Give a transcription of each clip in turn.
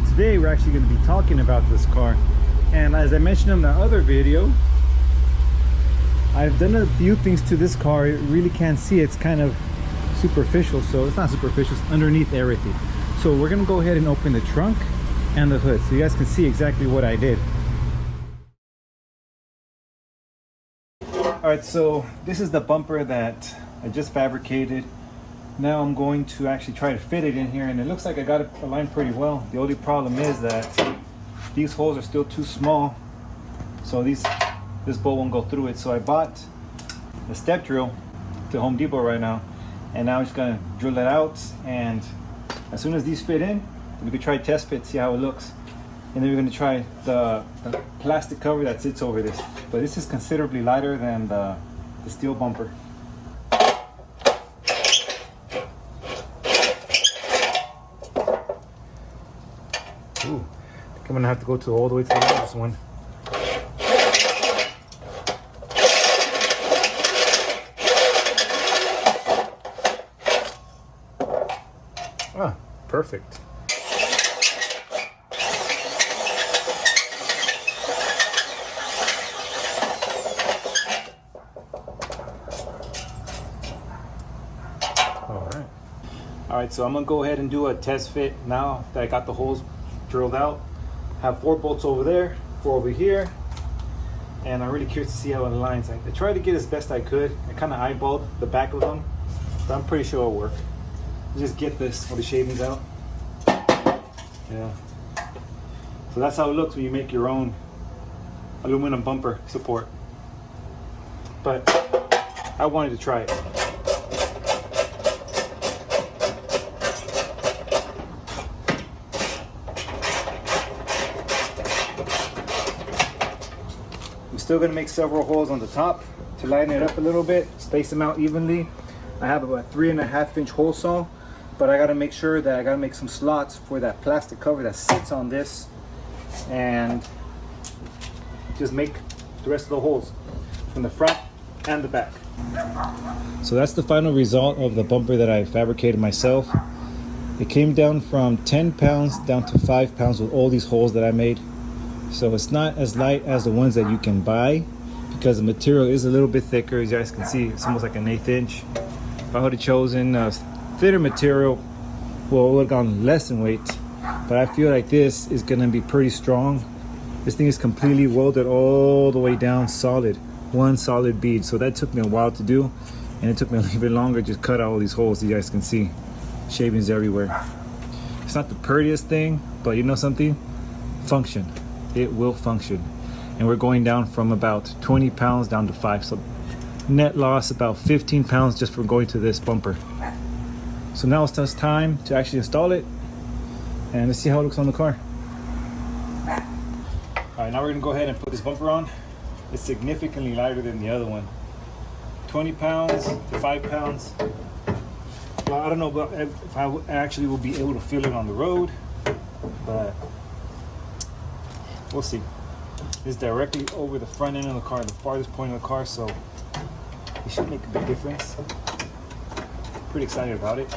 today we're actually going to be talking about this car. And as I mentioned in the other video, I've done a few things to this car. You really can't see, it's kind of superficial. So it's not superficial, it's underneath everything. So we're going to go ahead and open the trunk and the hood so you guys can see exactly what I did. All right, so this is the bumper that I just fabricated. Now I'm going to actually try to fit it in here, and it looks like I got it aligned pretty well. The only problem is that these holes are still too small, so this bolt won't go through it. So I bought a step drill to Home Depot right now, and now I'm just gonna drill it out, and as soon as these fit in, we could try test fit, see how it looks. And then we're going to try the plastic cover that sits over this. But this is considerably lighter than the steel bumper. Ooh, I think I'm going to have to go all the way to the largest one. Ah, perfect. All right, so I'm gonna go ahead and do a test fit now that I got the holes drilled out. Have 4 bolts over there, 4 over here, and I'm really curious to see how it aligns. I tried to get as best I could. I kind of eyeballed the back of them, but I'm pretty sure it'll work. Just get all the shavings out. Yeah. So that's how it looks when you make your own aluminum bumper support. But I wanted to try it. I'm still going to make several holes on the top to lighten it up a little bit, space them out evenly. I have about 3.5-inch hole saw, but I got to make sure that I got to make some slots for that plastic cover that sits on this, and just make the rest of the holes from the front and the back. So that's the final result of the bumper that I fabricated myself. It came down from 10 pounds down to 5 pounds with all these holes that I made. So it's not as light as the ones that you can buy because the material is a little bit thicker. As you guys can see, it's almost like an 1/8 inch. If I would have chosen a thinner material, well, it would have gone less in weight. But I feel like this is gonna be pretty strong. This thing is completely welded all the way down, solid, one solid bead. So that took me a while to do, and it took me a little bit longer to just cut out all these holes. You guys can see shavings everywhere. It's not the prettiest thing, but you know something? Function. It will function. And we're going down from about 20 pounds down to 5. So net loss about 15 pounds just from going to this bumper. So now it's just time to actually install it, and let's see how it looks on the car. All right, now we're gonna go ahead and put this bumper on. It's significantly lighter than the other one. 20 pounds to 5 pounds. Well, I don't know if I actually will be able to feel it on the road, but we'll see. It's directly over the front end of the car, the farthest point of the car, so it should make a big difference. Pretty excited about it.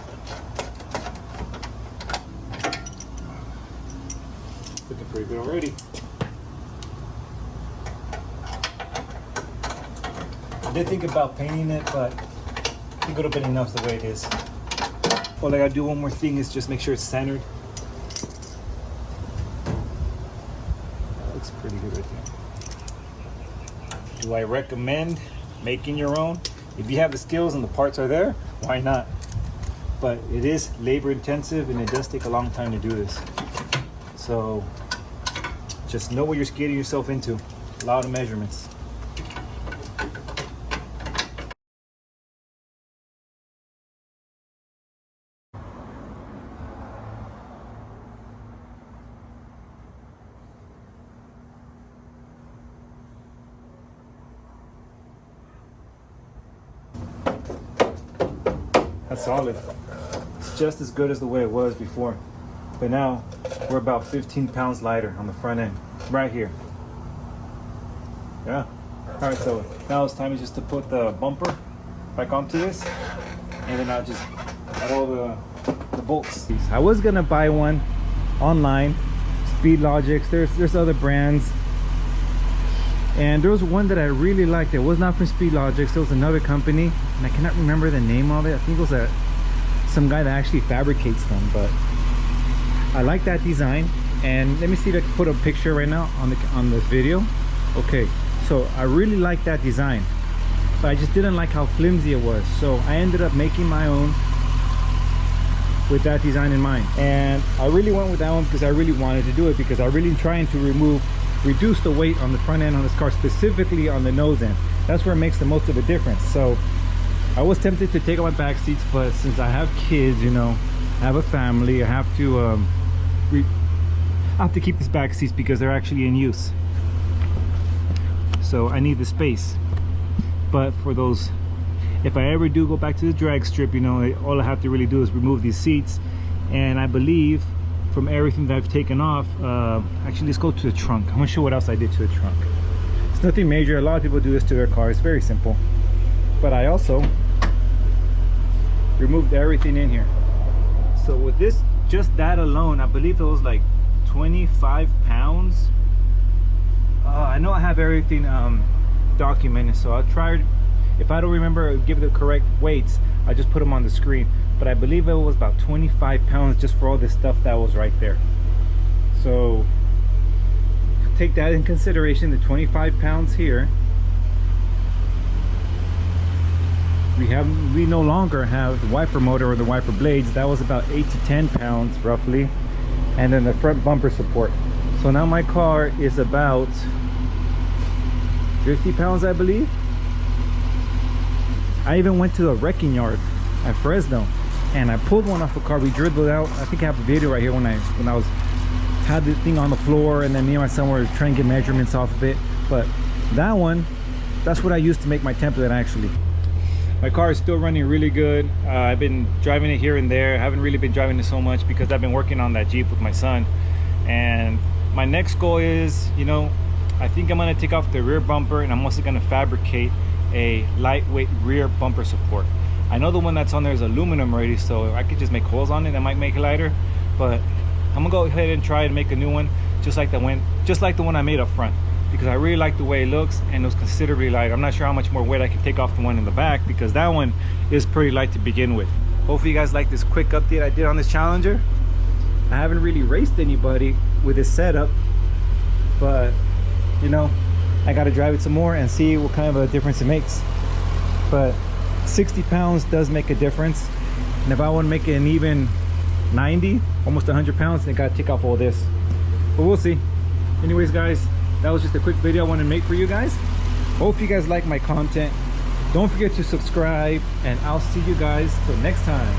Looking pretty good already. I did think about painting it, but I think it would have been enough the way it is. All I gotta do one more thing is just make sure it's centered. That looks pretty good right there. Do I recommend making your own? If you have the skills and the parts are there, why not? But it is labor intensive and it does take a long time to do this. So just know what you're getting yourself into. A lot of measurements. That's solid. It's just as good as the way it was before. But now we're about 15 pounds lighter on the front end, right here. Yeah. All right, so now it's time just to put the bumper back onto this, and then I'll just add all the bolts. I was gonna buy one online, Speed Logics. There's other brands, and there was one that I really liked. It was not from Speed Logics. It was another company, and I cannot remember the name of it. I think it was some guy that actually fabricates them, but I like that design. And let me see if I can put a picture right now on this video. Okay, so I really like that design, but I just didn't like how flimsy it was, so I ended up making my own with that design in mind. And I really went with that one because I really wanted to do it, because I'm really trying to reduce the weight on the front end on this car, specifically on the nose end. That's where it makes the most of a difference. So I was tempted to take out my back seats, but since I have kids, you know, I have a family, I have to keep these back seats because they're actually in use, so I need the space. But for those, if I ever do go back to the drag strip, you know, all I have to really do is remove these seats. And I believe from everything that I've taken off, actually let's go to the trunk. I'm gonna show what else I did to the trunk. It's nothing major. A lot of people do this to their cars, very simple, but I also removed everything in here. So with this, just that alone, I believe it was like 25 pounds. I know I have everything documented, so I'll try. If I don't remember, give the correct weights, I just put them on the screen. But I believe it was about 25 pounds just for all this stuff that was right there. So take that in consideration, the 25 pounds here. We no longer have the wiper motor or the wiper blades. That was about 8 to 10 pounds roughly. And then the front bumper support. So now my car is about 50 pounds, I believe. I even went to a wrecking yard at Fresno and I pulled one off a car. We drilled it out. I think I have a video right here when I had the thing on the floor, and then me and my son were trying to get measurements off of it. But that one, that's what I used to make my template actually. My car is still running really good. I've been driving it here and there. I haven't really been driving it so much because I've been working on that Jeep with my son. And my next goal is, you know, I think I'm gonna take off the rear bumper, and I'm also gonna fabricate a lightweight rear bumper support. I know the one that's on there is aluminum already, so I could just make holes on it that might make it lighter, but I'm gonna go ahead and try to make a new one just like the one I made up front, because I really like the way it looks and it was considerably light. I'm not sure how much more weight I can take off the one in the back, because that one is pretty light to begin with. Hopefully you guys like this quick update I did on this Challenger. I haven't really raced anybody with this setup, but you know, I got to drive it some more and see what kind of a difference it makes. But 60 pounds does make a difference, and if I want to make it an even 90, almost 100 pounds, then I got to take off all this. But we'll see. Anyways guys, that was just a quick video I wanted to make for you guys. Hope you guys like my content. Don't forget to subscribe, and I'll see you guys till next time.